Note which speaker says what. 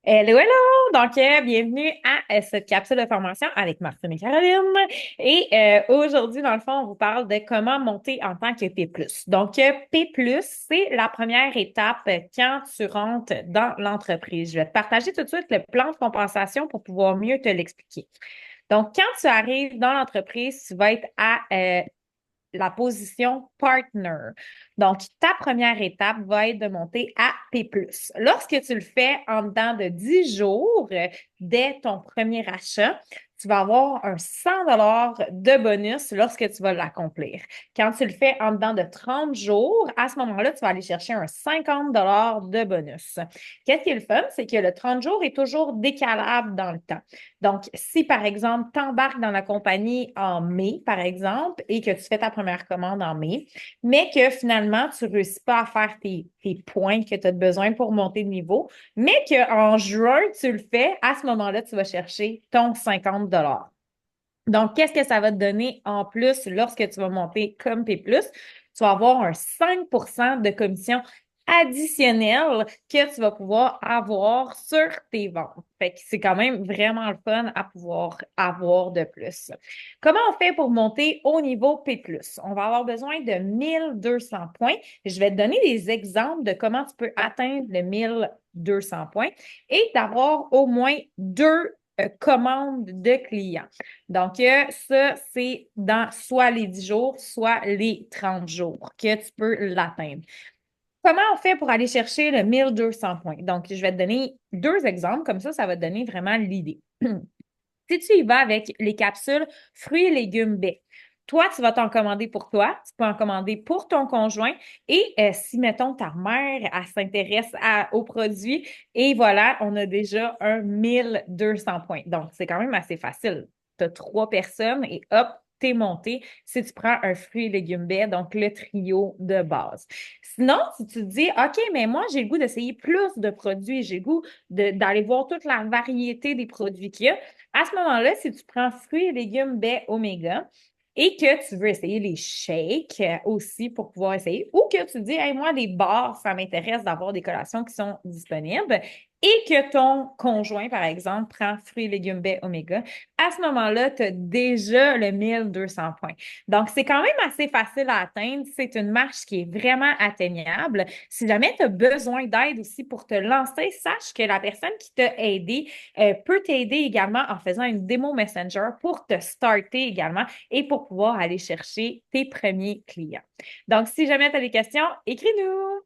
Speaker 1: Hello, hello! Donc, bienvenue à cette capsule de formation avec Martine et Caroline. Et aujourd'hui, dans le fond, on vous parle de comment monter en tant que P+. Donc, P+, c'est la première étape quand tu rentres dans l'entreprise. Je vais te partager tout de suite le plan de compensation pour pouvoir mieux te l'expliquer. Donc, quand tu arrives dans l'entreprise, tu vas être à la position partner. Donc, ta première étape va être de monter à P+. Lorsque tu le fais en dedans de 10 jours, dès ton premier achat, tu vas avoir un 100 de bonus lorsque tu vas l'accomplir. Quand tu le fais en dedans de 30 jours, à ce moment-là, tu vas aller chercher un 50 de bonus. Qu'est-ce qui est le fun? C'est que le 30 jours est toujours décalable dans le temps. Donc, si par exemple, tu embarques dans la compagnie en mai, par exemple, et que tu fais ta première commande en mai, mais que finalement, tu ne réussis pas à faire tes points que tu as besoin pour monter de niveau, mais qu'en juin, tu le fais, à ce moment-là, tu vas chercher ton 50 Donc, qu'est-ce que ça va te donner en plus lorsque tu vas monter comme P+? Tu vas avoir un 5 de commission additionnelle que tu vas pouvoir avoir sur tes ventes. Fait que c'est quand même vraiment le fun à pouvoir avoir de plus. Comment on fait pour monter au niveau P+? On va avoir besoin de 1200 points. Je vais te donner des exemples de comment tu peux atteindre le 1200 points et d'avoir au moins deux commandes de clients. Donc, ça, c'est dans soit les 10 jours, soit les 30 jours que tu peux l'atteindre. Comment on fait pour aller chercher le 1200 points? Donc, je vais te donner deux exemples, comme ça va te donner vraiment l'idée. Si tu y vas avec les capsules fruits et légumes baies, toi, tu vas t'en commander pour toi, tu peux en commander pour ton conjoint et si, mettons, ta mère, elle s'intéresse aux produits et voilà, on a déjà un 1200 points. Donc, c'est quand même assez facile. Tu as trois personnes et hop, t'es monté si tu prends un fruit et légumes baies, donc le trio de base. Sinon, si tu te dis, OK, mais moi, j'ai le goût d'essayer plus de produits, j'ai le goût d'aller voir toute la variété des produits qu'il y a, à ce moment-là, si tu prends fruits et légumes baies oméga et que tu veux essayer les shakes aussi pour pouvoir essayer, ou que tu dis, hey, moi, les bars, ça m'intéresse d'avoir des collations qui sont disponibles, et que ton conjoint, par exemple, prend fruits et légumes baies oméga, à ce moment-là, tu as déjà le 1200 points. Donc, c'est quand même assez facile à atteindre. C'est une marche qui est vraiment atteignable. Si jamais tu as besoin d'aide aussi pour te lancer, sache que la personne qui t'a aidé peut t'aider également en faisant une démo Messenger pour te starter également et pour pouvoir aller chercher tes premiers clients. Donc, si jamais tu as des questions, écris-nous.